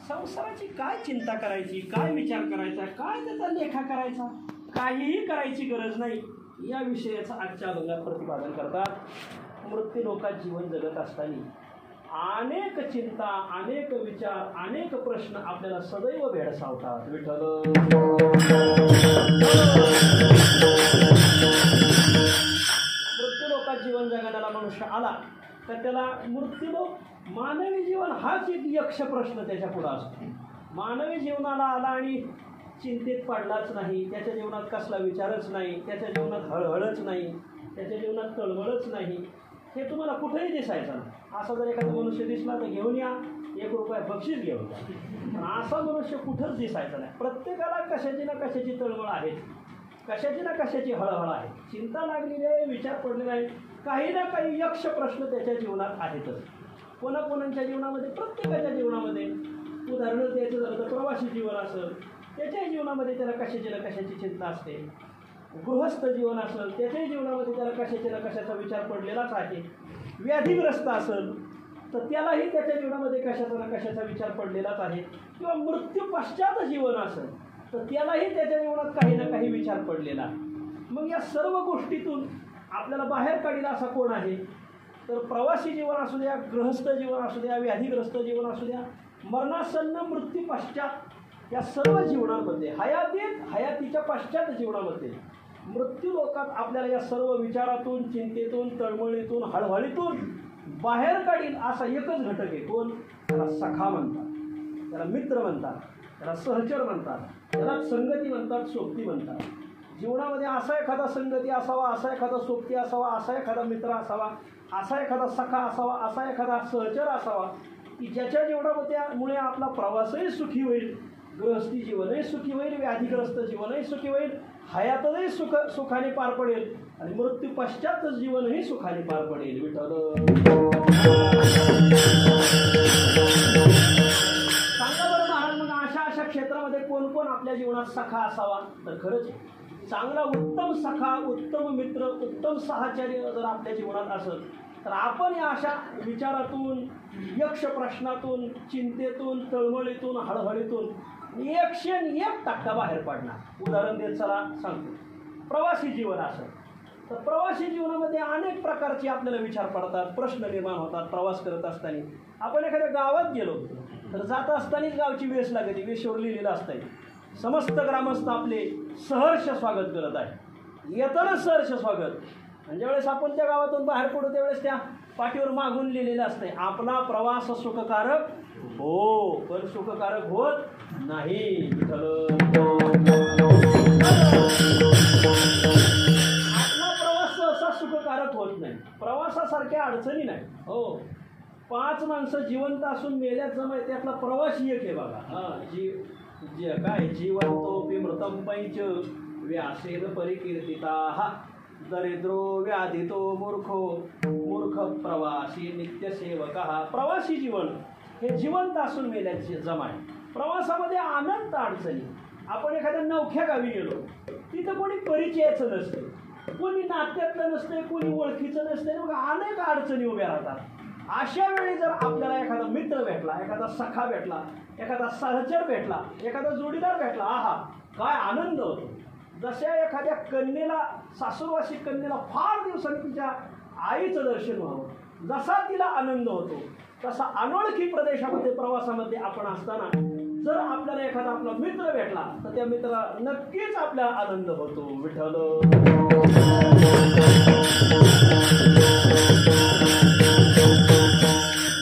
संसाराची काय चिंता करायची, काय विचार करायचा, काय त्याचा लेखा करायचा, काहीही करायची गरज नाही या विषयाचं आजच्या अभंगात प्रतिपादन करतात। मृत्यू लोकात जीवन जगत असताना अनेक चिंता, अनेक विचार, अनेक प्रश्न आपल्याला सदैव भेडसावतात। विठ्ठल मृत्यू लोकात जीवन जगण्याला मनुष्य आला तर त्याला मृत्यूलोक मानवी जीवन हाच एक यक्ष प्रश्न त्याच्या पुढे असतो। मानवी जीवनाला आला आणि चिंतेत पडलाच नाही, त्याच्या जीवनात कसला विचारच नाही, त्याच्या जीवनात हळहळच नाही, त्याच्या जीवनात तळमळच नाही, हे तुम्हाला कुठेही दिसायचं नाही। असा जर एखादा मनुष्य दिसला तर घेऊन या, 1 रुपया बक्षीस घेऊन जा, पण असा मनुष्य कुठंच दिसायचा नाही। प्रत्येकाला कशाची ना कशाची तळमळ आहे, कशाची ना कशाची हळहळ आहे, चिंता लागलेली आहे, विचार पडलेला आहे, काही ना काही यक्ष प्रश्न त्याच्या जीवनात आहेतच। कोणाकोणाच्या जीवनामध्ये, प्रत्येकाच्या जीवनामध्ये, उदाहरण द्यायचं झालं तर प्रवासी जीवन असेल त्याच्याही जीवनामध्ये त्याला कशाची ना कशाची चिंता असते, गृहस्थ जीवन असेल त्याच्याही जीवनामध्ये त्याला कशाची ना कशाचा विचार पडलेलाच आहे, व्याधीग्रस्त असेल तर त्यालाही त्याच्या जीवनामध्ये कशाचा ना कशाचा विचार पडलेलाच आहे, किंवा मृत्यू पश्चात जीवन असेल तर त्यालाही त्याच्या जीवनात काही ना काही विचार पडलेला आहे। मग या सर्व गोष्टीतून आपल्याला बाहेर काढील असा कोण आहे तर प्रवासी जीवन असू द्या, गृहस्थ जीवन असू द्या, व्याधीग्रस्त जीवन असू द्या, मरणासन्न मृत्यू पश्चात या सर्व जीवनांमध्ये, हयातीच्या पश्चात जीवनामध्ये, मृत्यू लोकात आपल्याला या सर्व विचारातून, चिंतेतून, तळमळीतून, हळहळीतून बाहेर काढील असा एकच घटक आहे। कोण? त्याला सखा म्हणतात, त्याला मित्र म्हणतात, त्याला सहचर म्हणतात, त्याला संगती म्हणतात, सोबती म्हणतात। जीवनामध्ये असा एखादा संगती असावा, असा एखादा सोबती असावा, असा एखादा मित्र असावा, असा एखादा सखा असावा, असा एखादा सहचर असावा की ज्याच्या जीवनामुळे आपला प्रवासही सुखी होईल, गृहस्थी जीवनही सुखी होईल, व्याधीग्रस्त जीवनही सुखी होईल, हयातही सुखाने पार पडेल आणि मृत्यू पश्चात जीवनही सुखाने पार पडेल। विठ्ठल सांगा बरं महाराज, मग अशा क्षेत्रामध्ये कोण कोण आपल्या जीवनात सखा असावा तर खरंच चांगला उत्तम सखा, उत्तम मित्र, उत्तम सहचार्य जर आपल्या जीवनात असेल तर आपण या अशा विचारातून, यक्ष प्रश्नातून, चिंतेतून, तळमळीतून, हळहळीतून 101% बाहेर पडणार। उदाहरण देत चला सांगतो, प्रवासी जीवन असेल तर प्रवासी जीवनामध्ये अनेक प्रकारचे आपल्याला विचार पडतात, प्रश्न निर्माण होतात। प्रवास करत असताना आपण एखाद्या गावात गेलो तर जात असतानाच गावची वेश लागते, वेशवर लिहिलेलं असतं समस्त ग्रामस्थ आपले सहर्ष स्वागत करत आहे, येताना सहर्ष स्वागत। आणि ज्यावेळेस आपण त्या गावातून बाहेर पडू त्यावेळेस त्या पाठीवर मागून लिहिलेलं असते, आपला प्रवास सुखकारक हो, पण सुखकारक होत नाही। आपला प्रवास असा सुखकारक होत नाही, प्रवासासारख्या अडचणी नाही हो। 5 माणसं जिवंत असून मेल्यात जमाय त्यातला प्रवासी एक आहे बघा। काय जीवंतोपि मृतं पैच व्यासेन परिकीर्तिता दरिद्रो व्याधितो मूर्ख प्रवासी नित्यसेवक। प्रवासी जीवन हे जिवंत असून मेल्याचे जमाय। प्रवासामध्ये अनंत अडचणी, आपण एखाद्या नवख्या गावी गेलो तिथं कोणी परिचयाचं नसते, कोणी नात्यातलं नसते, कोणी ओळखीचं नसते, मग अनेक अडचणी उभ्या राहतात। अशा वेळी जर आपल्याला एखादा मित्र भेटला, एखादा सखा भेटला, एखादा सहचर भेटला, एखादा जोडीदार भेटला, आहा काय आनंद होतो। जशा एखाद्या कन्येला, सासूरवासी कन्येला फार दिवसांनी तिच्या आईचं दर्शन व्हावं, जसा तिला आनंद होतो तसा अनोळखी प्रदेशामध्ये, प्रवासामध्ये आपण असताना जर आपल्याला एखादा आपला मित्र भेटला तर त्या मित्राला नक्कीच आपला आनंद होतो। विठ्ठल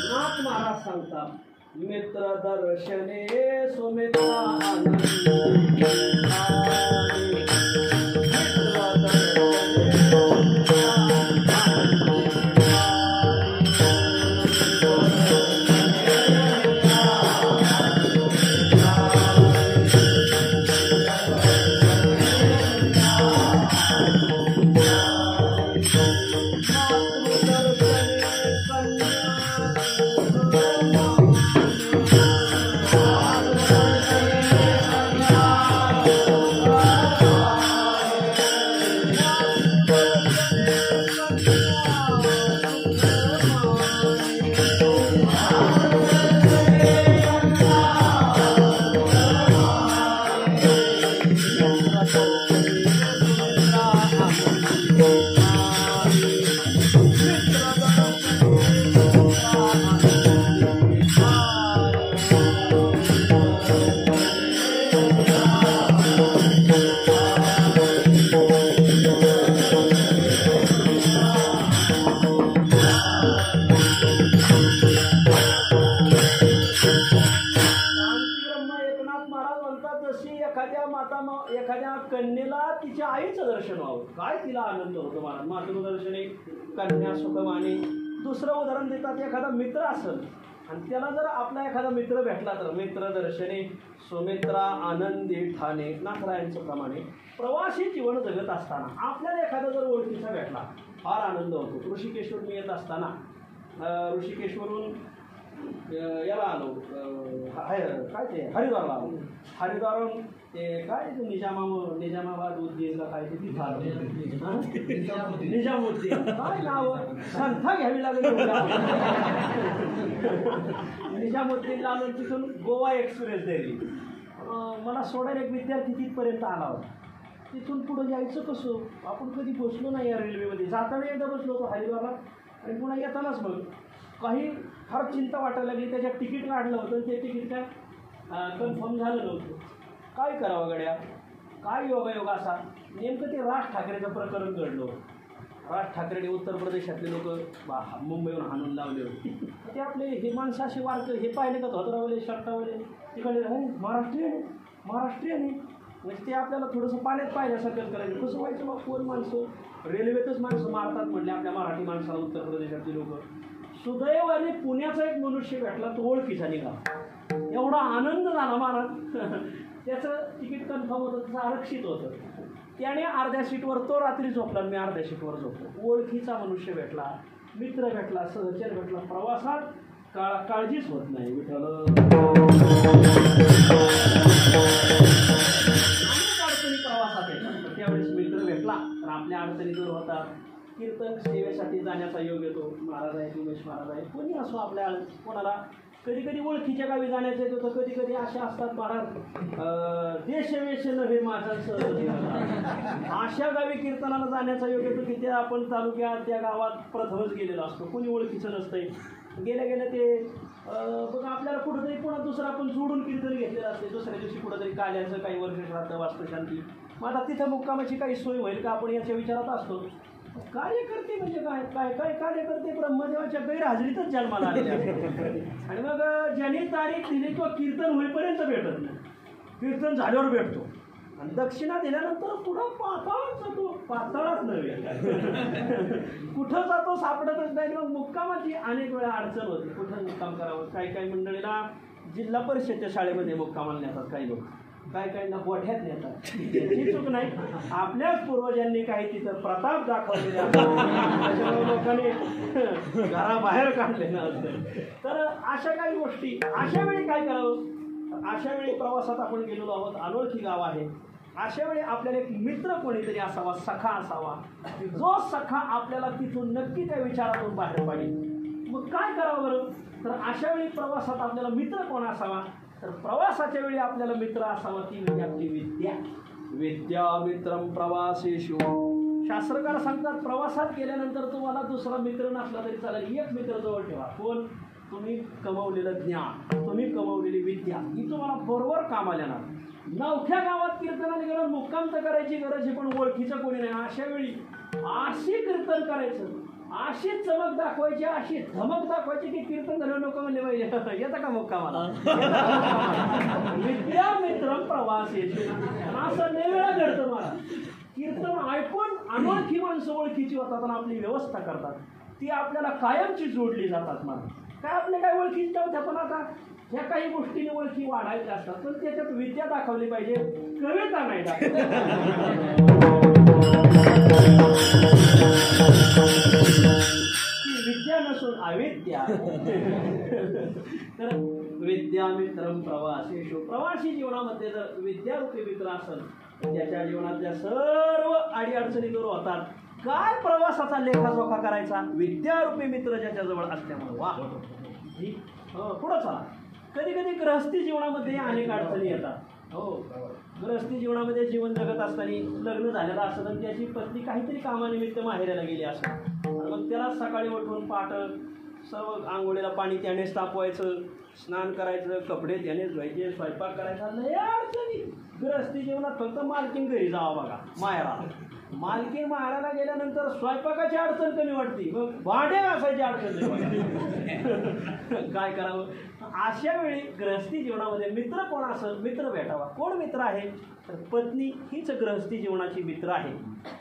नाथ महाराज सांगतात, मित्र दर्शने सुमित्रा जशी एखाद्या कन्येला तिच्या आईचं दर्शन व्हावं, काय तिला आनंद होतो महाराज. मातृदर्शने कन्या सुखमाने. दुसरं उदाहरण देतात, एखादा मित्र असेल आणि त्याला जर आपला एखादा मित्र भेटला तर मित्रदर्शने सुमित्रा आनंदी ठाणे. नाथरायांचं प्रमाणे प्रवासी जीवन जगत असताना आपल्याला एखादा जर ओळखीचा भेटला फार आनंद होतो. ऋषिकेशवरून येत असताना ऋषिकेशवरून याला आलो, काय ते हरिद्वारला आलो. हरिद्वारहून ते काय ते निजामाबाद उद्दीनला काय ते तिथं आलो. निजामुद्दीन काय नाव संथा घ्यावी लागेल. निजामुद्दीनला आलो. तिथून गोवा एक्सप्रेस द्यायली. मला सोडायला एक विद्यार्थी तिथपर्यंत आला होता. तिथून पुढं जायचं कसं, आपण कधी बसलो नाही या रेल्वेमध्ये. जाताना एकदा बसलो होतो हरिद्वारला आणि पुन्हा येतानाच मग काही फार चिंता वाटायला लागली. त्याच्यात तिकीट काढलं होतं, ते तिकीट काय कन्फर्म झालं नव्हतं. काय करावं गड्या, काय योगायोग असा. नेमकं ते राज ठाकरेचं प्रकरण घडलं. राज ठाकरेने उत्तर प्रदेशातले लोक मुंबईहून हाणून लावले होते. ते आपले हे माणसं असे वारक हे पाहिले का धोतरावले शर्टावले तिकडे महाराष्ट्रीयन म्हणजे ते आपल्याला थोडंसं पाण्यात पाहिल्यासारखं करायचं. कसं व्हायचं बा, कोण माणसं रेल्वेतच माणसं मारतात म्हणले आपल्या मराठी माणसाला उत्तर प्रदेशातली लोक. सुदैवाने पुण्याचा एक मनुष्य भेटला, तो ओळखीचा निघाला. एवढा आनंद झाला महाराज. त्याचं तिकीट कन्फर्म होतं, त्याचं आरक्षित होतं. त्याने अर्ध्या सीटवर, तो रात्री झोपला, मी अर्ध्या सीटवर झोपलो. ओळखीचा मनुष्य भेटला, मित्र भेटला, सहचर भेटला. प्रवासात काळजीच होत नाही. विठ्ठल अडचणी प्रवासात येतात. त्यावेळेस मित्र भेटला तर आपल्या अडचणी दूर होतात. कीर्तन सेवेसाठी जाण्याचा योग येतो. महाराज आहेत, उमेश महाराज आहेत, कोणी असो आपल्या कोणाला कधी कधी ओळखीच्या गावी जाण्याचं येत होतं. कधी कधी अशा असतात महाराज देशवेश नव्हे माझा अशा गावी कीर्तनाला जाण्याचा योग येतो की त्या आपण तालुक्यात त्या गावात प्रथमच गेलेलो असतो. कोणी ओळखीचं नसतंय. गेल्या गेल्या ते बघा आपल्याला कुठंतरी पुन्हा दुसरं आपण जोडून कीर्तन घेतलेलं असते. दुसऱ्या दिवशी कुठंतरी काल्याचं काही वर्ष श्राद्ध वास्तुशांती. मग आता तिथं मुक्कामाची काही सोय होईल का, आपण याच्या विचारात असतो. कार्यकर्ते म्हणजे काय काय काय कार्यकर्ते ब्रह्मदेवाच्या गैरहजेरीतच जन्माला आलेले असतात. आणि मग ज्यांनी तारीख दिली किंवा कीर्तन होईपर्यंत भेटत नाही, कीर्तन झाल्यावर भेटतो. आणि दक्षिणा दिल्यानंतर पुढं पाताळच जातो. पाताळच नव्हे कुठं जातो सापडतच नाही. मग मुक्कामाची अनेक वेळा अडचण होती. कुठं मुक्काम करावं. काही काही मंडळीला जिल्हा परिषदच्या शाळेमध्ये मुक्कामाला नेतात काही लोक, काही काहींना गोठ्यात नेतात. त्याची चूक नाही, आपल्याच पूर्वजांनी काही तिथं प्रताप दाखवलेले त्याच्यामुळे लोकांनी घराबाहेर काढलेलं असतं. तर अशा काही गोष्टी. अशा वेळी काय करावं, अशा वेळी प्रवासात आपण गेलेलो आहोत, अनोळखी गाव आहे. अशा वेळी आपल्याला एक मित्र कोणीतरी असावा, सखा असावा, जो सखा आपल्याला तिथून नक्की त्या विचारातून बाहेर पाडेल. मग काय करावं बरं, तर अशा वेळी प्रवासात आपल्याला मित्र कोण असावा, तर प्रवासाच्या वेळी आपल्याला मित्र असावा ती म्हणजे आपली विद्या. विद्या मित्रम प्रवासेषु. शास्त्रकार सांगतात प्रवासात गेल्यानंतर तुम्हाला दुसरा मित्र नसला तरी चालेल, एक मित्र जवळ ठेवा. कोण, तुम्ही कमवलेलं ज्ञान, तुम्ही कमवलेली विद्या ही तुम्हाला बरोबर कामाला येणार. नवख्या गावात कीर्तनाला गेल्यावर मुक्काम तर करायची गरज आहे, पण ओळखीचं कोणी नाही. अशा वेळी अशी कीर्तन करायचं, अशी चमक दाखवायची, अशी धमक दाखवायची की कीर्तन झालं लोक म्हणले पाहिजे येतं का मुक्कामाला. विद्या मित्र प्रवासेषु असं नेवेळा घडतं मला. कीर्तन ऐकून अनोळखी माणसं ओळखीची होतात आणि आपली व्यवस्था करतात. ती आपल्याला कायमची जोडली जातात. मला काय आपल्या काय ओळखीच नव्हत्या, पण आता ह्या काही गोष्टीने ओळखी वाढायच्या असतात. पण त्याच्यात विद्या दाखवली पाहिजे, कविता नाही दाखवली. विद्या नसून अविद्या. तर विद्या मित्रम प्रवासेषु. प्रवासी जीवनामध्ये जर विद्यारूपी मित्र असेल त्याच्या जीवनातल्या सर्व अडीअडचणी दूर होतात. काय प्रवासाचा लेखाजोखा करायचा, विद्यारूपी मित्र ज्याच्याजवळ असल्यामुळे. वा पुढं चला. कधी कधी गृहस्थी जीवनामध्ये अनेक अडचणी येतात. हो, गृहस्थी जीवनामध्ये जीवन जगत असताना लग्न झालेलं असतं आणि त्याची पत्नी काहीतरी कामानिमित्त माहेराला गेली असं. मग त्याला सकाळी उठून पाठ सर्व आंघोळीला पाणी त्यानेच तापवायचं, स्नान करायचं, कपडे त्यानेच धुवायचे, स्वयंपाक करायचा. लय अडचणी गृहस्थी जीवनात. फक्त मालकीन घरी जावं बघा माहेरा. मालकीन मारायला गेल्यानंतर स्वयंपाकाची अडचण कमी वाटते, मग भांडे घासायची अडचण वाटते. काय करावं? अशा वेळी गृहस्थी जीवनामध्ये मित्र कोण असेल, मित्र भेटावा. कोण मित्र आहे? तर पत्नी हीच गृहस्थी जीवनाची मित्र आहे.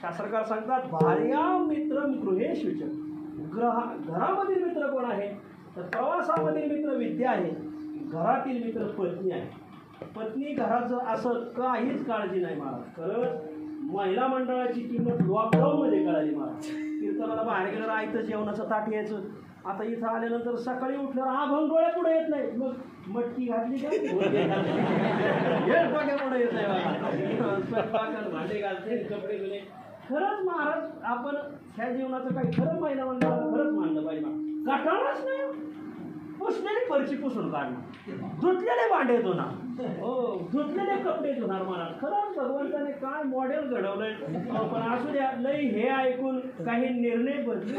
शास्त्रकार सांगतात भार्या मित्रम गृहेषुच. घरामधील मित्र कोण आहे? तर प्रवासामधील मित्र विद्या आहे, घरातील मित्र पत्नी आहे. पत्नी घराचं असं काहीच काळजी नाही महाराज. खरंच महिला मंडळाची किंमत लॉकडाऊनमध्ये कळाली महाराज. कीर्तनाला बाहेर गेलं आयतं जेवणाचं ताट यायचं. आता इथं आल्यानंतर सकाळी उठल्यावर अभंग डोळे पुढे येत नाही, मग मटकी घातली का डोक्या पुढे येत नाही, स्वयंपाक भांडे घालते, कपडे धुणे. खरंच महाराज आपण ह्या जीवनाचं काही खरं महिला मंडळाला खरंच मानलं पाहिजे. गाठाणारच नाही, पुसलेली फरची पुसून काढणार, धुतलेले भांडे धुणार, हो धुतलेले कपडे धुणार. मला खरंच भगवंताने काय मॉडेल घडवलंय. पण असू द्या, लई हे ऐकून काही निर्णय बदलू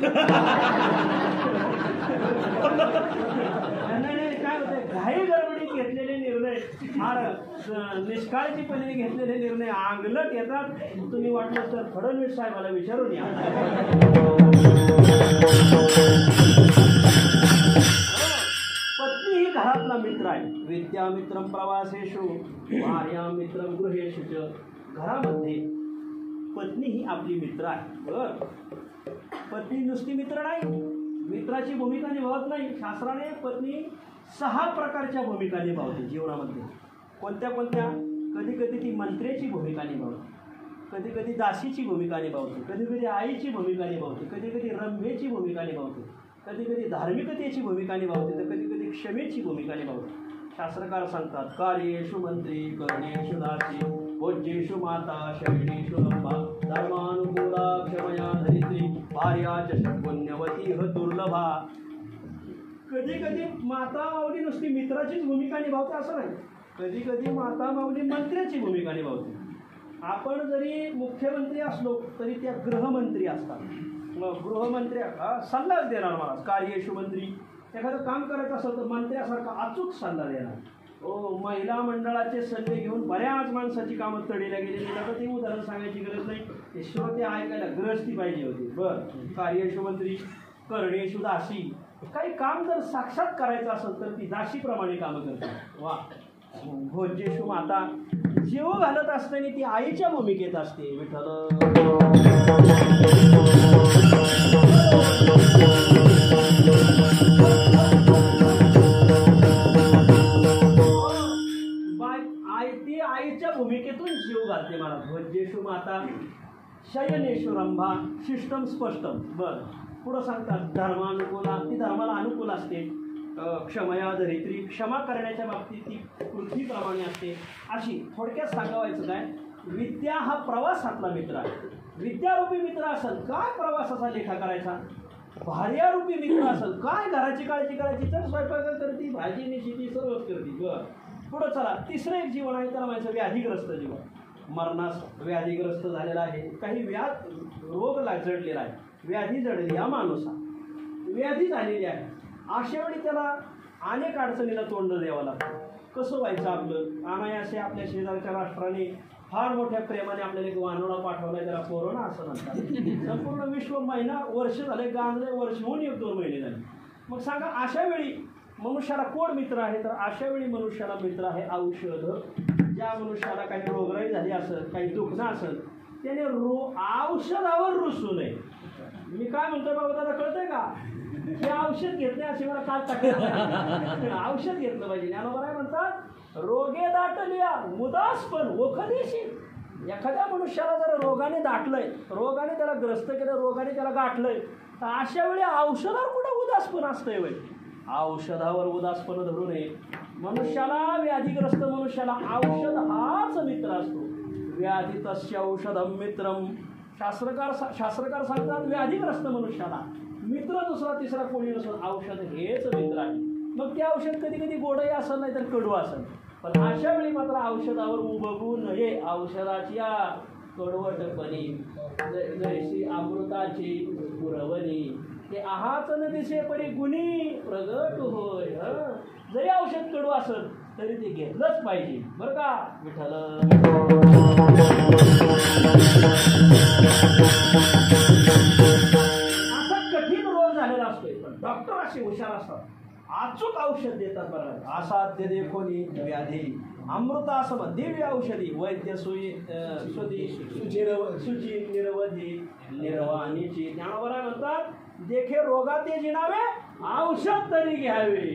नाही. काय होतंय, घाई गडबडीत घेतलेले निर्णय, निष्काळजीपणे घेतलेले निर्णय अंगलट येतात. तुम्ही वाटलं तर फडणवीस साहेबाला विचारून या. पत्नी ही घरातला मित्र आहे. विद्या मित्रम प्रवासेषु भार्या मित्रम गृहेषु. घरामध्ये पत्नी ही आपली मित्र आहे. पत्नी नुसती मित्र नाही, मित्राची भूमिका निभावत नाही. शास्त्राने पत्नी 6 प्रकारच्या भूमिका निभावते जीवनामध्ये. कोणत्या कोणत्या? कधी कधी ती मंत्र्याची भूमिका निभावते, कधी कधी दासीची भूमिका निभावते, कधी कधी आईची भूमिका निभावते, कधी कधी रंभेची भूमिका निभावते, कधी कधी धार्मिकतेची भूमिका निभावते, तर कधी कधी क्षमेची भूमिका निभावते. शास्त्रकार सांगतात कार्येषु मंत्री कर्णेषु दासी भोज्येषु माता शयनेषु रंभा धर्मानुकूला क्षमया धरित्री भार्या च पुण्यवती दुर्लभा. कधी कधी माता माऊली नुसती मित्राचीच भूमिका निभावते असं नाही, कधी कधी माता माऊली मंत्र्याची भूमिका निभावते. आपण जरी मुख्यमंत्री असलो तरी त्या गृहमंत्री असतात. मग गृहमंत्री सल्लाच देणार मला. कार्येषु मंत्री एखादं काम करायचं असेल तर मंत्र्यासारखा अचूक सल्ला देणार. हो महिला मंडळाचे सल्ले घेऊन बऱ्याच माणसाची कामं तडीला गेलेली. आता ते उदाहरण सांगायची गरज नाही, ते श्रोते ऐकायला गृहस्थी पाहिजे होती. बरं कार्येषु मंत्री कर्णेषु दासी. काही काम जर साक्षात करायचं असेल तर ती दासीप्रमाणे कामं करते. वा. भोज्येषु माता. जेव घालत असताना ती आईच्या भूमिकेत असते. विठ्ठल ती आईच्या भूमिकेतून जीव घालते मला. भोज्येषु माता शयनेषु रंभा. शिष्टम स्पष्टम. बरं पुढं सांगतात धर्मानुकूला. ती धर्माला अनुकूल असते. क्षमया धरित्री. क्षमा करण्याच्या बाबतीत ती पृथ्वीप्रमाणे असते. अशी थोडक्यात सांगावायचं काय, विद्या हा प्रवासातला मित्र आहे. विद्यारूपी मित्र असेल काय प्रवासाचा लेखा करायचा. भार्यारूपी मित्र असेल काय घराची काळजी करायची, तर स्वयंपाक करती, भाजी निशिती सर्वच करते. बरं पुढं चला. तिसरं एक जीवन आहे त्याला म्हणायचं व्याधीग्रस्त जीवन. मरणास व्याधीग्रस्त झालेला आहे, काही रोग जडलेला आहे, व्याधी जडली हा माणूस, व्याधी झालेली आहे. अशा वेळी त्याला अनेक अडचणीला तोंड द्यावं लागतं. कसं व्हायचं आपलं. अनायासे आपल्या शेजारच्या राष्ट्राने फार मोठ्या प्रेमाने आपल्याला एक वानोळा पाठवलाय, त्याला कोरोना असं म्हणतात. संपूर्ण विश्व वर्ष झाले गांजले, वर्ष होऊन 1-2 महिने झाले. मग सांगा अशा वेळी मनुष्याला कोण मित्र आहे, तर अशा वेळी मनुष्याला मित्र आहे औषध. ज्या मनुष्याला काही रोगराई झाली असेल, काही दुखणं असेल, त्याने औषधावर रुसू नये. मी काय म्हणतो बाबा दादा कळतंय का, हे औषध घेतले असे मला काल टाकले. औषध घेतलं पाहिजे. ज्ञानोबा काय म्हणतात, रोगे दाटलिया मुदासपण ओखदेशी. एखाद्या मनुष्याला जर रोगाने दाटलंय, रोगाने त्याला ग्रस्त केलं, रोगाने त्याला गाठलंय, तर अशा वेळी औषधावर कुठं उदासपण असतंय वय. औषधावर उदासपण धरू नये. मनुष्याला व्याधीग्रस्त मनुष्याला औषध हाच मित्र असतो. व्याधी तस्य औषधम मित्रम. शास्त्रकार सांगतात व्याधीग्रस्त मनुष्याला मित्र दुसरा तिसरा कोणी नसून औषध हेच मित्र आहे. मग ते औषध कधी कधी गोडही असेल नाही तर कडू असेल, पण अशा वेळी मात्र औषधावर उबगू नये. औषधाची कडवटपणी जैशी अमृताची पुरवणी, ते आहाच न दिसे परी गुणी प्रगट होय. जरी औषध कडू असेल तरी ते घेतलंच पाहिजे बरं का विठ्ठल. असा कठीण रोग झालेला असतोय पण डॉक्टर असे हुशार असतात, अचूक औषध देतात. बरं असाध्य देखोनी व्याधी अमृतासम दिव्य औषधी वैद्य सुधी सुची निरवधी निर्वाणीची. ज्ञानोबा म्हणतात देखे रोगात ते जिणावे औषध तरी घ्यावे.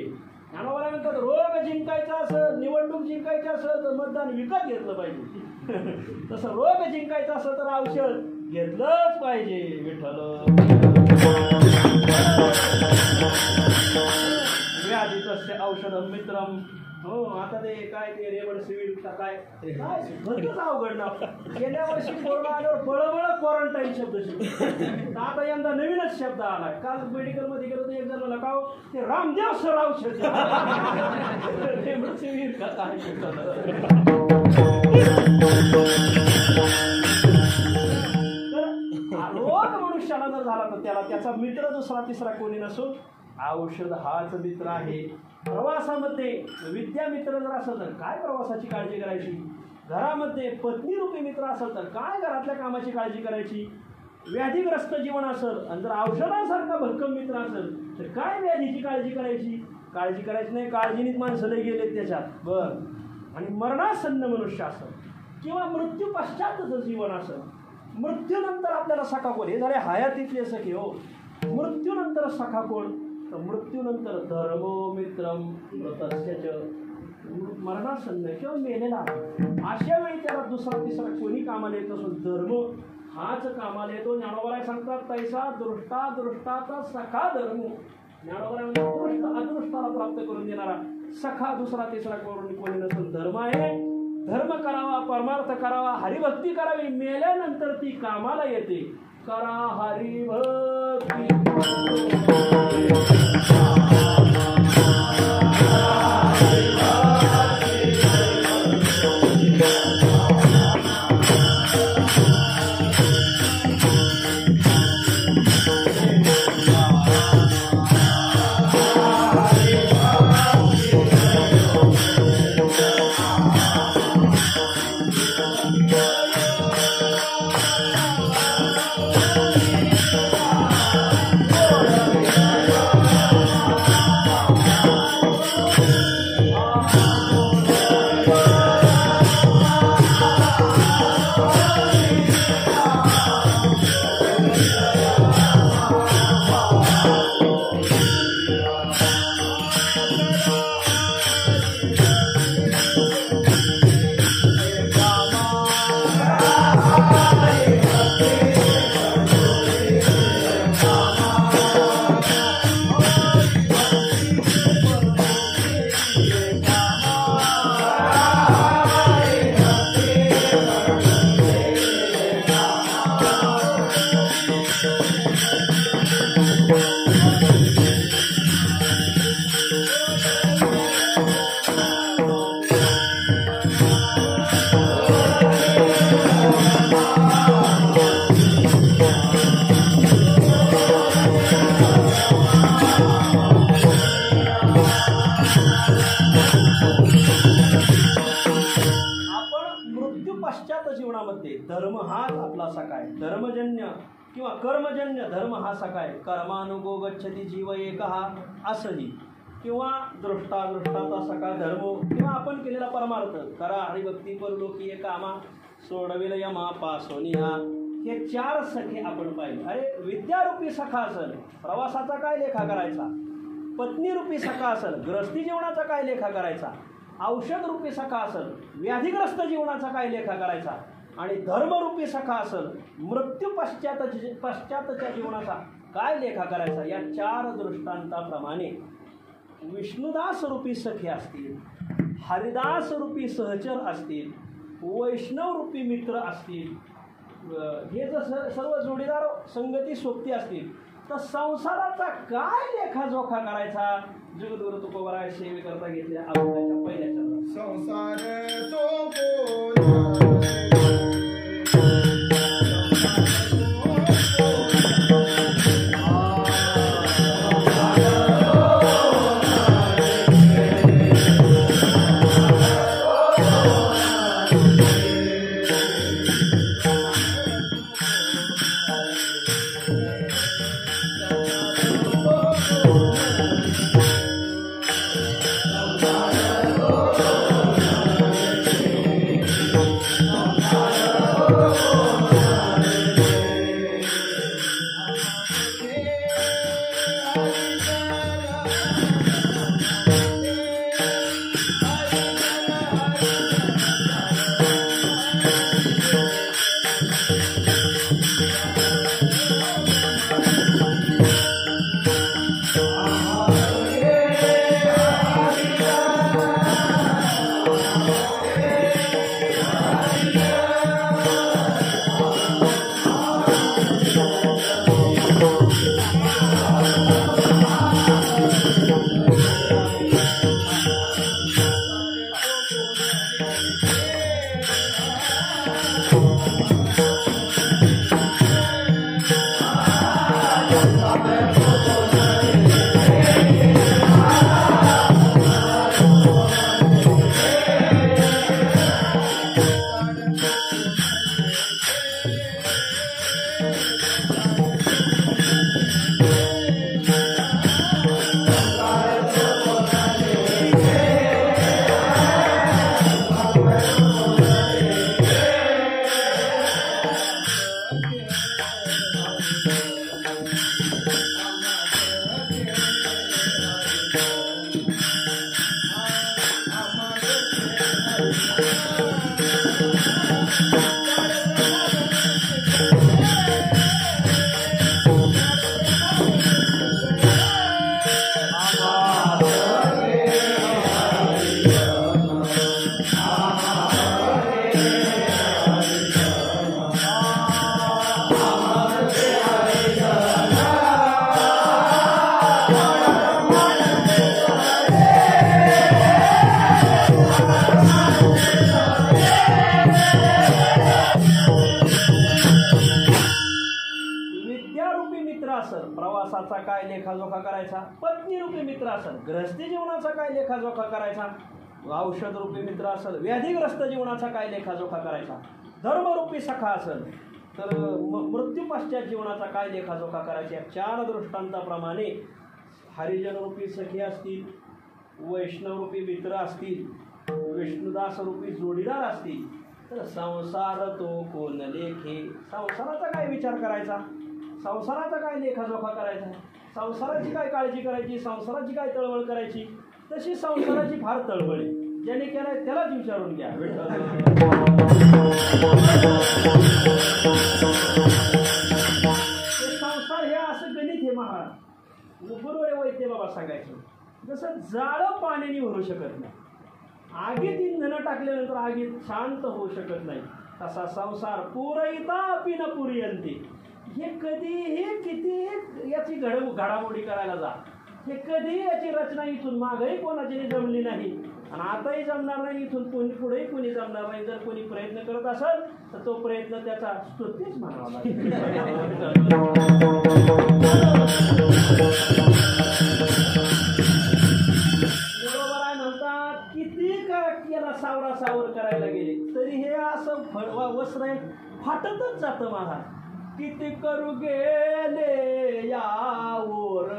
ज्ञानोबा म्हणतात रोग जिंकायचा असं निवडणूक जिंकायची असं तर मतदान विकत घेतलं पाहिजे, तसं रोग जिंकायचा असं तर औषध घेतलंच पाहिजे विठ्ठल. व्याधीतस्य औषधं मित्रम. हो आता ते काय ते रेवड सिव्हिल काय भरपूरच अवघड ना. गेल्या वर्षी कोरोना आल्यावर बळबळ क्वारंटाईन शब्द शिकलो, आता यंदा नवीनच शब्द आलाय. काल मेडिकल मध्ये गेलो तर एक जण मला का ते रामदेव सर औषध रेवड सिव्हिल का काय रोग मनुष्याला जर झाला तर त्याला त्याचा मित्र दुसरा तिसरा कोणी नसून औषध हाच मित्र आहे. प्रवासामध्ये विद्यामित्र जर असेल तर काय प्रवासाची काळजी करायची, घरामध्ये पत्नी रूपी मित्र असेल तर काय घरातल्या कामाची काळजी करायची, व्याधीग्रस्त जीवन असेल आणि जर औषधासारखा भक्कम मित्र असेल तर काय व्याधीची काळजी करायची. काळजी करायची नाही, काळजीनीच माणसं लई गेलेत त्याच्यात. बरं आणि मरणासन्न मनुष्य असेल किंवा मृत्यू पश्चातचं जीवन असेल, मृत्यूनंतर आपल्याला सखा कोण, हे झाले हयातीतले सखी. हो मृत्यूनंतर सखा कोण तर मृत्यूनंतर धर्मो मित्रम मृतस्यच. मरणासन्न किंवा मेलेला अशा वेळी त्याला दुसरा तिसरा कोणी कामाला येत नसून धर्म हाच कामाला येतो. ज्ञानोबा सांगतात तैसा दृष्टा दृष्टाचा सखा धर्म. ज्ञानोबा दृष्ट अदृष्टाला प्राप्त करून देणारा सखा दुसरा तिसरा कोणी नसून धर्म आहे. धर्म करावा, परमार्थ करावा, हरिभक्ती करावी, मेल्यानंतर ती कामाला येते. करा हरिभक्ती. धर्म हाच आपला सखाय. धर्मजन्य किंवा कर्मजन्य धर्म हा सखाय. कर्मानुगो गच्छती जीव एकहा असंही किंवा दृष्टाचा सखा धर्म किंवा आपण केलेला परमार्थ करा हरिभक्ती परलोकी कामा सोडविल यमा पासोनिहा. हे चार सखे आपण पाहिले. अरे विद्यारूपी सखा असेल प्रवासाचा काय लेखा करायचा, पत्नीरूपी सखा असेल ग्रस्ती जीवनाचा काय लेखा करायचा, औषध रूपी सखा असेल व्याधीग्रस्त जीवनाचा काय लेखा करायचा, आणि धर्मरूपी सखा असेल मृत्यू पश्चातच्या जीवनाचा काय लेखा करायचा. या चार दृष्टांताप्रमाणे विष्णुदास रूपी सखे असतील, हरिदास रूपी सहचर असतील, वैष्णव रूपी मित्र असतील, हे जर सर्व जोडीदार संगती सोबती असतील तर संसाराचा काय लेखाजोखा करायचा. जगद्गुरु तुकोबाराय सेवे करता घेतल्या अभंगाच्या पहिल्या चरणात. संसार प्रवासाचा काय लेखाजोखा करायचा, पत्नीरूपी मित्र असेल गृहस्थी जीवनाचा काय लेखाजोखा करायचा, औषध रूपी मित्र असेल व्याधीग्रस्त जीवनाचा काय लेखाजोखा करायचा, धर्मरूपी सखा असेल तर मृत्यू पश्चात जीवनाचा काय लेखाजोखा करायचा. 4 दृष्टांताप्रमाणे हरिजनरूपी सखी असतील, वैष्णवरूपी मित्र असतील, विष्णुदास रूपी जोडीदार असतील, तर संसार तो कोण लेखे. संसाराचा काय विचार करायचा, संसाराचा काय लेखाजोखा करायचा, संसाराची काय काळजी करायची, संसाराची काय तळमळ करायची. तशी संसाराची फार तळमळ आहे, ज्याने केलाय त्यालाच विचारून घ्या. संसार हे असं गणित हे महाराज बरोबर वैद्य बाबा सांगायचं. जसं जाळं पाण्याने भरू शकत नाही, आगीत इंधन टाकल्यानंतर आगीत शांत होऊ शकत नाही, तसा संसार पुरईता अपि न पुरियंते. हे कधीही किती याची घडामोडी करायला जा, हे कधी याची रचना इथून मागही कोणाची जमली नाही आणि आताही जमणार नाही, इथून पुढेही कोणी जमणार नाही. जर कोणी प्रयत्न करत असेल तर तो प्रयत्न त्याचा स्तुतीच म्हणावा लागेल. बरोबर आहे म्हणतात, किती याला सावर करायला गेले तरी हे असं वस्त्र फाटतच जातं महाराज. किती करू गेले यावर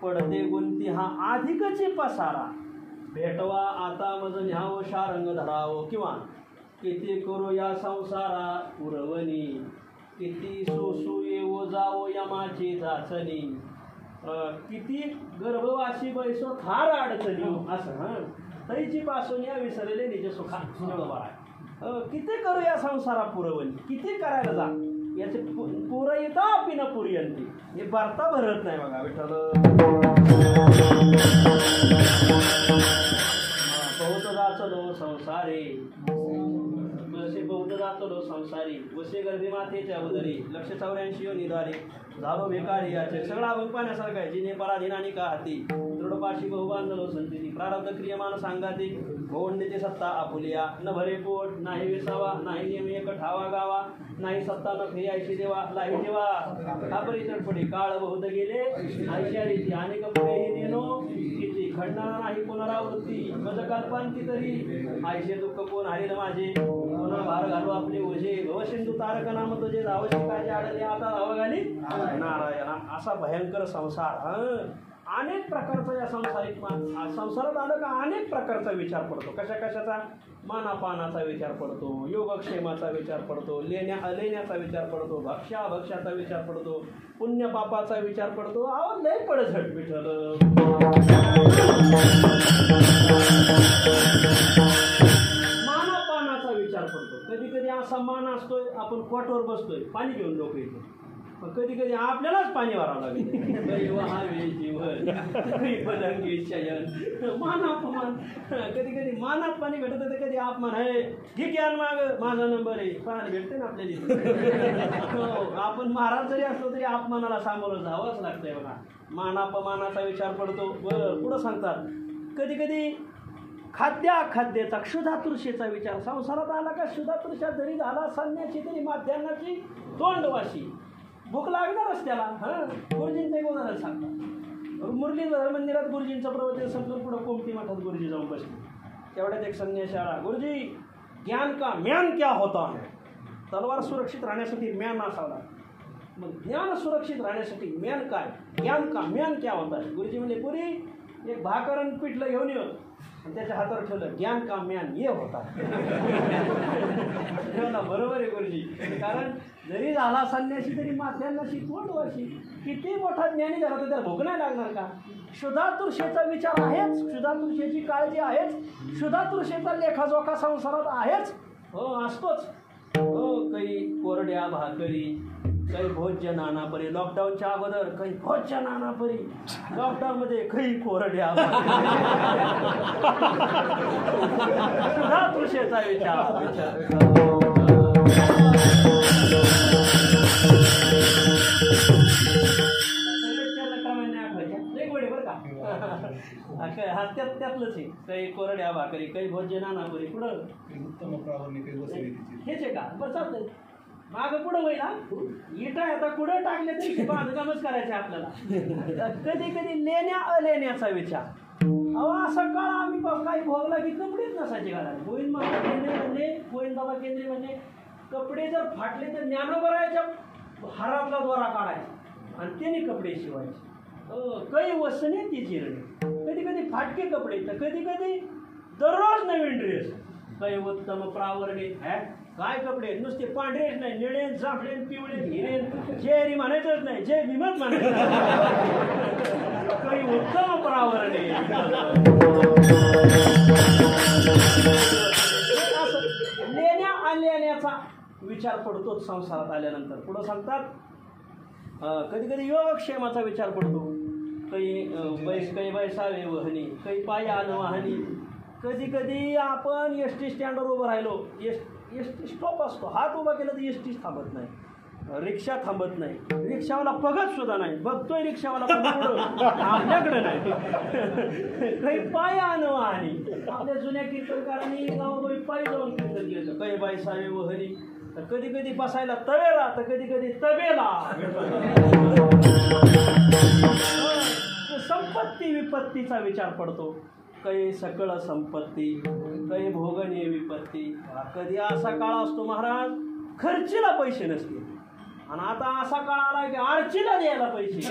पडते गुंती हा अधिकची पसारा. भेटवा आता मज न्यावो शारंग धरावो. किंवा किती करू या संसारा पुरवणी, किती सोसू येवो जावो यमाची चाचणी. किती गर्भवासी बैसो थार अडचणी असं तैची पासून या विसरले निज सुखा. किती करू या संसारा पुरवणी, किती करायला जा याचे पुरयता अपि न पुरियंती. हे भरता भरत नाही बघा विठ्ठल. बहुत जाचलो संसारी वसे, बहुत जाचलो संसारी वसे गर्दी मातेच्या उदरी. 184 निदारी झालो भिकारी याचे. सगळा अभंग पाण्यासारखा आहे. जिने पराधीनानी का हाती दृढपाशी बहुबांधलो संती. प्रारब्ध क्रियमान सांगाती भोवंडीची सत्ता आपुलिया. न भरे पोट नाही विसावा, नाही नियम एक ठावा गावा. नाही सत्ता न फेयायची देवा लाही देवा. कापरी चटपटी काळ बहुत गेले आयशा रीती. अनेक पुढेही नेनो किती खंडना नाही पुनरावृत्ती. मज कल्पांती तरी आयशे दुःख कोण हरिल माझे. पुन्हा भार घालू आपले ओझे. भवसिंधू तारक नाम तुझे धावशी काळजी आडले आता धाव घाली नारायणा. असा भयंकर संसार. अनेक प्रकारचा या संसारात आलं का अनेक प्रकारचा विचार पडतो. कशा कशाचा? मानापानाचा विचार पडतो, योगक्षेमाचा विचार पडतो, लेण्याचा विचार पडतो, भक्ष्याचा विचार पडतो, पुण्य पापाचा विचार पडतो. आवाज लय पडझट विठ्ठल. मानापानाचा विचार पडतो. कधी कधी असा मान असतोय आपण कोटवर बसतोय पाणी घेऊन लोक येतो, कधी कधी आपल्यालाच पाणी भरावं लागेल. जीवन मान अपमान. कधी कधी मानात पाणी भेटत होते, कधी अपमान आहे. ठीक आहे माग माझा नंबर आहे पाणी भेटते ना आपल्याला. आपण महाराज जरी असलो तरी अपमानाला सामोरं जावंच लागतंय बघा. मान अपमानाचा विचार पडतो. बरं पुढं सांगतात कधी कधी खाद्याखाद्याचा क्षुधातृषेचा विचार. संसारात आला का क्षुधातृषा जरी झाला संन्याशी तरी माध्यान्नाची तोंडवाशी. भूक लागणारच त्याला. गुरुजींचं एक उदाहरण सांगतात. मुरलीधर मंदिरात गुरुजींचं प्रवचन संपून पुढं कोमटी मठात गुरुजी जाऊन बसले. तेवढ्यात एक संन्यासी आला. गुरुजी, ज्ञान का म्यान क्या होता है? तलवार सुरक्षित राहण्यासाठी म्यान असावा. मग ज्ञान सुरक्षित राहण्यासाठी म्यान काय? ज्ञान का म्यान क्या होता है? गुरुजी म्हणले, पुरी एक भाकरण पिठलं घेऊन येऊ आणि त्याच्या हातावर ठेवलं. ज्ञान का म्यान ये होता. बरोबर आहे गुरुजी. कारण जरी झाला संन्यासी तरी माथ्यांनाशी तोंडवाशी. किती मोठा ज्ञानी झाला तर त्याला भूक नाही लागणार का? क्षुधातृषेचा विचार आहेच, क्षुधातृषेची काळजी आहेच, क्षुधातृषेचा लेखाजोखा संसारात आहेच. हो, असतोच. हो, काही कोरड्या भाकरी, काही भोज्य नानापरी. लॉकडाऊनच्या अगोदर काही भोज्य नानापरी, लॉकडाऊनमध्ये काही कोरड्या क्षुधातृषेचा विचार. त्यातलंच आहे. काही कोरड्या भाकरी, काही भोज्य नानापरी. पुढं हेच आहे का? बरं, चालतंय. मागं पुढं होईल. इटा आता पुढं टाकले तरी बांधकामच करायचं आपल्याला. कधी कधी लेण्या अलेण्याचा विचार. अहो, असा काळ आम्ही काही भोगला की कपडेच नसायचे घालायला. गोविंद बाबा केंद्रे म्हणजे कपडे जर फाटले तर ज्ञानोबरायच्या हारातला दोरा काढायचा आणि त्याने कपडे शिवायचे. काही वसने ती चिरणे. कधी कधी फाटके कपडे तर कधी कधी दररोज नवीन ड्रेस. काही उत्तम प्रावरणे. काय कपडे नुसते पांढरेच नाही, निळे, जांभळे, पिवळे, हिरे, जेरी म्हणायचंच नाही, जे विमत म्हणायचं. काही उत्तम प्रावरणे. लेण्या आल्याचा विचार पडतो संसारात आल्यानंतर. पुढं सांगतात कधी कधी योगक्षेमाचा विचार पडतो. काही बैसावे वहनी, काही पायी आण वाहनी. कधी कधी आपण एस टी स्टँडवर उभं राहिलो. एस टी स्टॉप असतो, हात उभा केला तर एस टीच थांबत नाही, रिक्षा थांबत नाही, रिक्षावाला बघत सुद्धा नाही. बघतोय रिक्षावाला आपल्याकडे नाही. काही पाय आणव आणि आपल्या जुन्या कीर्तनकारांनी गावोगावी पायी जाऊन कीर्तन केलं. काही बैसावे वहरी. तर कधी कधी बसायला तवेला तर कधी कधी तबेला. संपत्ती विपत्तीचा विचार पडतो. काही सकळ संपत्ती, काही भोगनीय विपत्ती. कधी असा काळ असतो महाराज खर्चीला पैसे नसतील आणि आता असा काळ आला की आर्चीला द्यायला पैसे.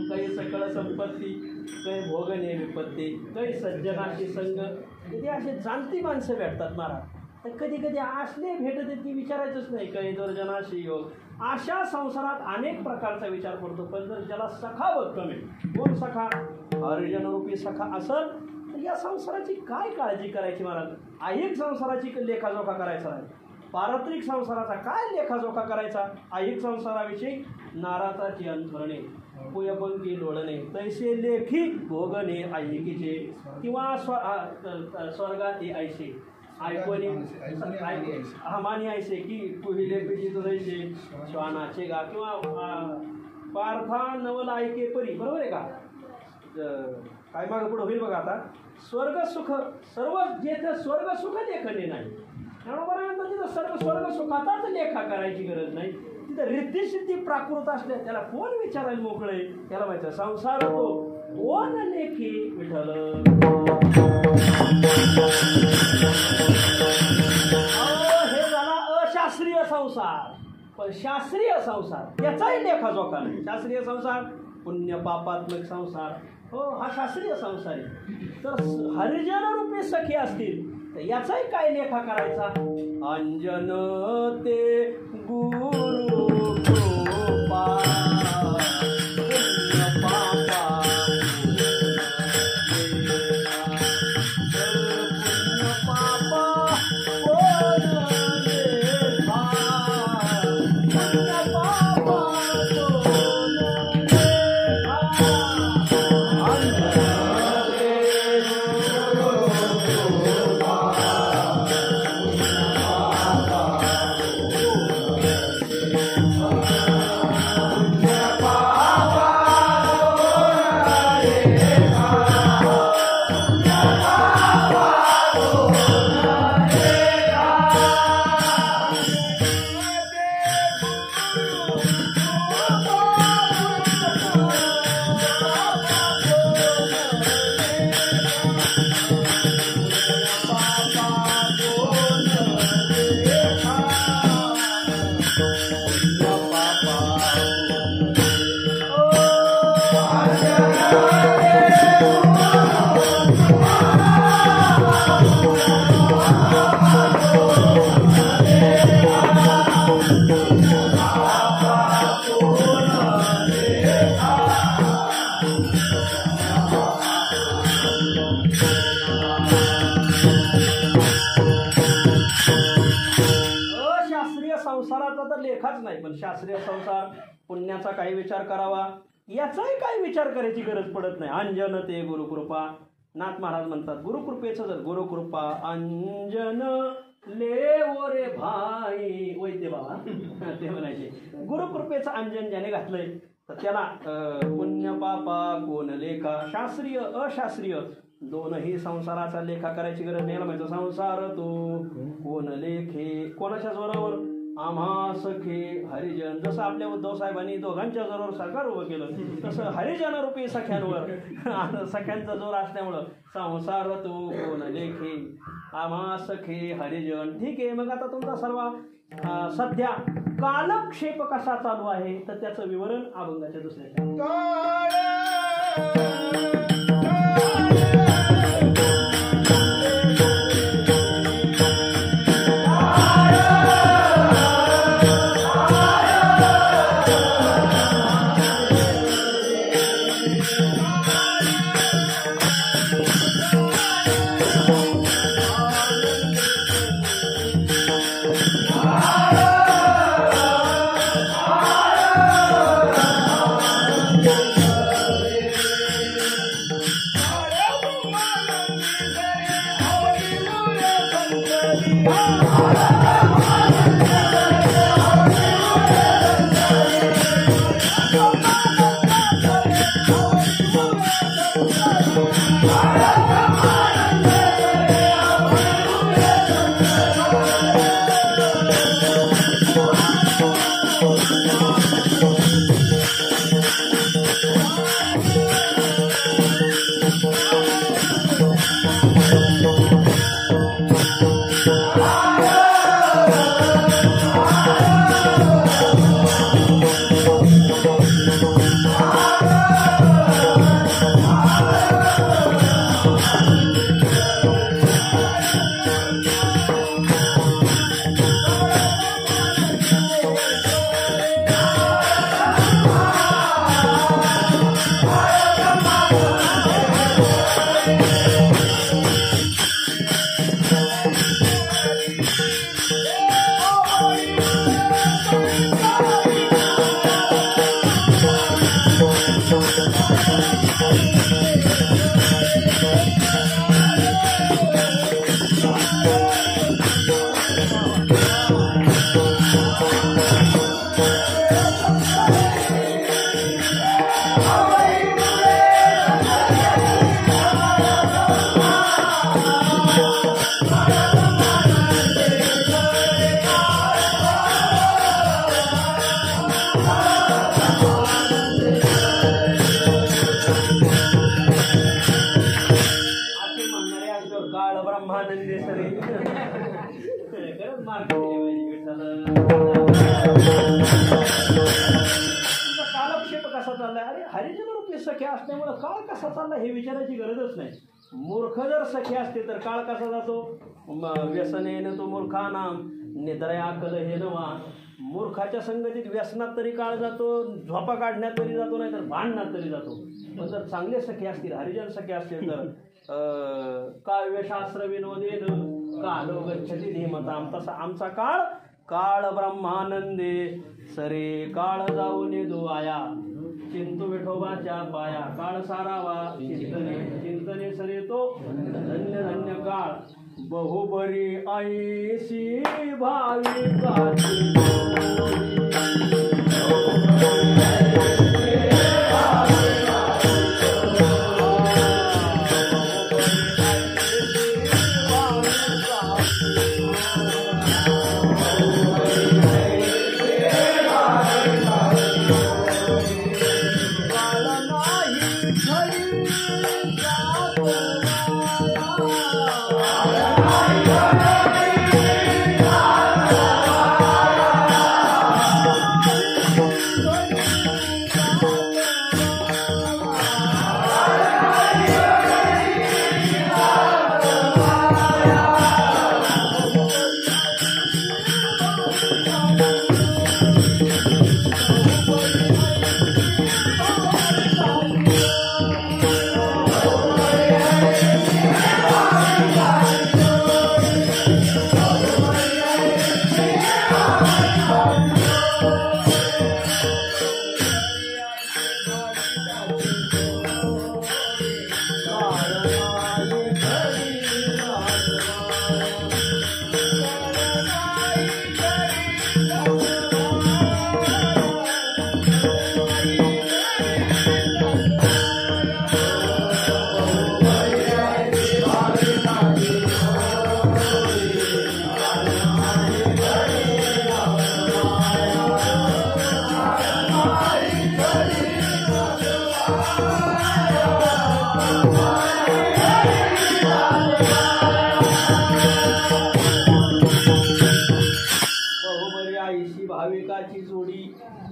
काही सकळ संपत्ती, काही भोगनीय विपत्ती, काही सज्जनाची संग. कधी असे जाणती माणसं भेटतात महाराज. तर कधी कधी असले भेटत ती विचारायचंच नाही. काही दुर्जनाशी योग. अशा संसारात अनेक प्रकारचा विचार पडतो. पण जर ज्याला सखा कमी, कोण सखा? हरिजनरूपी सखा असल तर या संसाराची काय काळजी करायची महाराज? ऐहिक संसाराची लेखाजोखा करायचा नाही. पारत्रिक संसाराचा काय लेखाजोखा करायचा? ऐहिक संसाराविषयी नाराचाची अंथरणे, पुयपंकी लोळणे, तैसे लेखी भोगणे ऐहिकीचे किंवा स्वर्गात ऐसे ऐकवणी मानी ऐसे की पुहिले पिढी तुझे श्वानाचे गा किंवा पार्था नवल ऐके परी. बरोबर आहे का? काय मागं पुढं होईल बघा. आता स्वर्ग सुख सर्व जेथे स्वर्ग सुख लेखने नाही. त्यानंतर तिथं स्वर्ग सुखाचाच लेखा करायची गरज नाही. तिथं रिद्धिसिद्धी प्राकृत असल्या त्याला कोण विचारायला मोकळे? त्याला माहिती संसार तो कोण लेखी विठ्ठल. हे झाला अशास्त्रीय संसार. पण शास्त्रीय संसार याचाही लेखाजोखा नाही. शास्त्रीय संसार पुण्य पापात्मक संसार. हो, हा शास्त्रीय संसार आहे. तर हरिजन रूपी सखी असतील तर याचाही काय लेखा करायचा? अंजन ते गुरु कृपा संसाराचा तर लेखाच नाही, पण शास्त्रीय संसार पुण्याचा काही विचार करावा याचाही काही विचार करायची गरज पडत नाही. अंजन ते गुरुकृपा. नाथ महाराज म्हणतात गुरुकृपेचं जर गुरुकृपा अंजन ले रे भाई वैद्य बाबा ते म्हणायचे. गुरुकृपेचं अंजन ज्याने घातलंय तर त्याला पुण्य पापा कोण लेखा, शास्त्रीय अशास्त्रीय दोनही संसाराचा लेखा करायची गरज नाही. याला माहिती संसार तो कोण लेखे, कोणाच्या जोरावर, आम्हा सखे हरिजन. जसं आपल्या उद्धव साहेबांनी दोघांच्या जोरावर सरकार उभं केलं, तसं हरिजन रूपी सख्यांवर सख्यांचा जोर असल्यामुळं संसार तो कोण लेखे, आम्हा सखे हरिजन. ठीक आहे, मग आता तुमचा सर्व सध्या कालक्षेप कसा चालू आहे तर त्याचं विवरण अभंगाच्या दुसऱ्या कालक्षेप कसा चाललाय. अरे हरिजन रूपी सख्या असल्यामुळे काळ कसा चाललाय हे विचारायची गरजच नाही. मूर्ख जर सखी असते तर काळ कसा जातो. व्यसनेन तो मूर्खानाम निद्रया कल हे नवा. मूर्खाच्या संगतीत व्यसनात तरी काळ जातो, झोपा काढण्यात तरी जातो, नाही तर भांडण्यात तरी जातो. पण जर चांगले सखे असतील, हरिजन सखे असतील तर काव्यशास्त्र विनोदेन कालो गच्छति धीमताम. तसा आमचा काळ काळ ब्रह्मानंदे सरे काळ जाऊन दो आया चिंतू विठोबाच्या पाया. काळ सारावा चिंतने चिंतने सरे तो धन्य धन्य काळ. बहुबरी ऐशी भाविकाची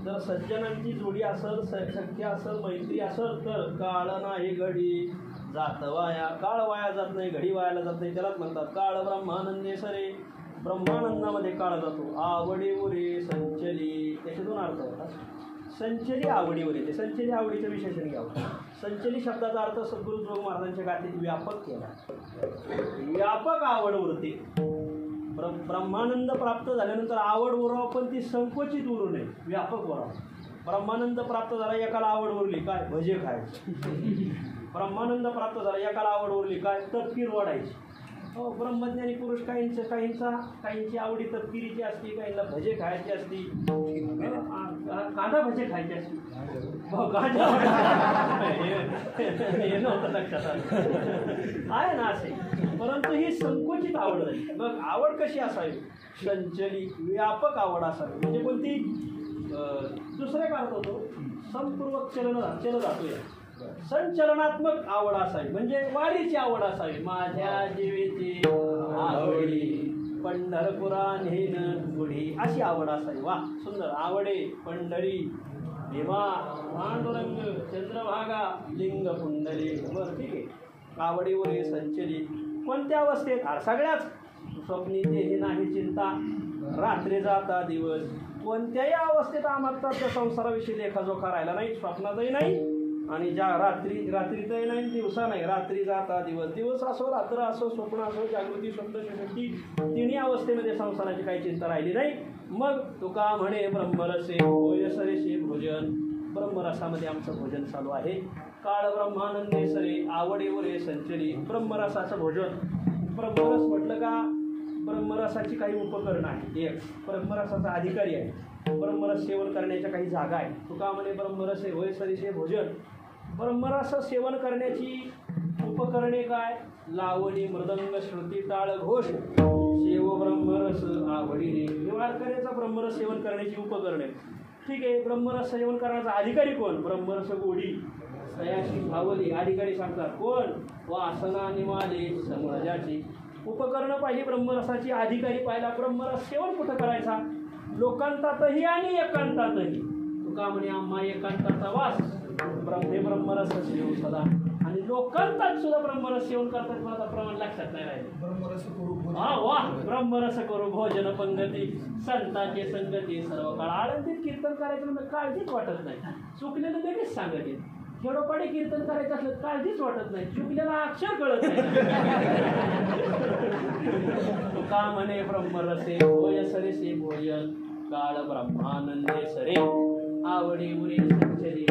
जर सज्जनांची जोडी असेल, सख्य असेल, मैत्री असेल, तर काळ नाही घडी जात वाया. काळ वाया जात नाही, घडी वायाला जात नाही. त्यालाच म्हणतात काळ ब्रह्मानंदे सरे. ब्रह्मानंदामध्ये काळ जातो. आवडी उरे संचली, त्याचे दोन अर्थ होतात. संचली आवडीवर येते. संचली आवडीचं विशेषण घ्यावं. संचली शब्दाचा अर्थ सद्गुरू जोग महाराजांच्या गाथेत व्यापक केला. व्यापक आवड उरते. ब्रह्मानंद प्राप्त झाल्यानंतर आवड उराव, पण ती संकोचित उरू नये, व्यापक उराव. ब्रह्मानंद प्राप्त झाला, एकाला आवड उरली काय भजे खायची. ब्रह्मानंद प्राप्त झाला, एकाला आवड उरली काय तपकीर वाढायची. हो, ब्रह्मज्ञानी पुरुष काहींची आवडी तपकिरीची असती, काहींना भजे खायची असती, कांदा भजे खायची असती. हे नव्हतं लक्षात आलं आहे ना असे. परंतु ही संकोचित आवड झाली. मग आवड कशी असावी? संचली, व्यापक आवड असावी. म्हणजे कोणती? दुसऱ्या काळात होतो संपूर्वक चल जातोय. संचलनात्मक आवड असावी, म्हणजे वारीची आवड असावी. माझ्या जीवेची आवडी पंढरपुरा नेन गुढी, अशी आवड असावी. वा, सुंदर. आवडे पंढरी भीमा पांडुरंग चंद्रभागा लिंग पुंडली. बरं, ठीक आहे. आवडीवर संचली कोणत्या अवस्थेत? सगळ्याच. स्वप्नी तेही नाही चिंता, रात्री जाता दिवस. कोणत्याही अवस्थेत आम्हाला संसाराविषयी लेखाजोखा राहिला नाही. स्वप्नातही नाही आणि ज्या रात्रीतही नाही, दिवसा नाही. रात्री जाता दिवस. दिवस असो, रात्र असो, स्वप्न असो, जागृती, स्वप्न, सुषुप्ती, तिन्ही अवस्थेमध्ये संसाराची काही चिंता राहिली नाही. मग तुका म्हणे ब्रह्मरसे होय सरेशे भोजन. ब्रह्मरसामध्ये आमचं भोजन चालू आहे. काळ ब्रह्मानंदे सरे आवडीवर संचली. ब्रह्मरसाचं भोजन. ब्रह्मरस म्हटलं का ब्रह्मरसाची काही उपकरणं आहेत. एक ब्रह्मरसाचा अधिकारी आहे. ब्रह्मरस सेवन करण्याच्या काही जागा आहे. तुका म्हणे ब्रह्मरस होय सरीसे भोजन. ब्रह्मरस सेवन करण्याची उपकरणे काय? लावणी, मृदंग, श्रुती, टाळ, घोष. सेव ब्रह्मरस आवडीने. वारकऱ्याचा ब्रह्मरस सेवन करण्याची उपकरणे. ठीक आहे. ब्रह्मरस सेवन करण्याचा अधिकारी कोण? ब्रह्मरस गोडी सयाशी भावली. अधिकारी सांगतात कोण? वासना निमाले समजाची. उपकरणं पाहिली ब्रह्मरसाची, अधिकारी पाहिला. ब्रह्मरस सेवन कुठं करायचा? लोकांतातही आणि एकांतातही. तुका म्हणे आम्हा एकांताचा वास. ब्रह्मरस सेवन सदा. आणि लोकांतात सुद्धा ब्रह्मरस सेवन करतात. मला प्रमाण लक्षात नाही राहिले. हा, वा. ब्रह्मरस करू भोजन पंगती संतांचे संगती सर्व काळ. आळंदीत कीर्तन करायचं म्हणजे काळजीच वाटत नाही. चुकलेलं लगेच सांगत येत. खेडोपाडी कीर्तन करायचं असलं काळजीच वाटत नाही. चुकलेला अक्षर कळत नाही. तुका म्हणे ब्रह्मरसे होय सरेसे भोजन. काळ ब्रह्मानंदे सरे आवडी उरे संचली.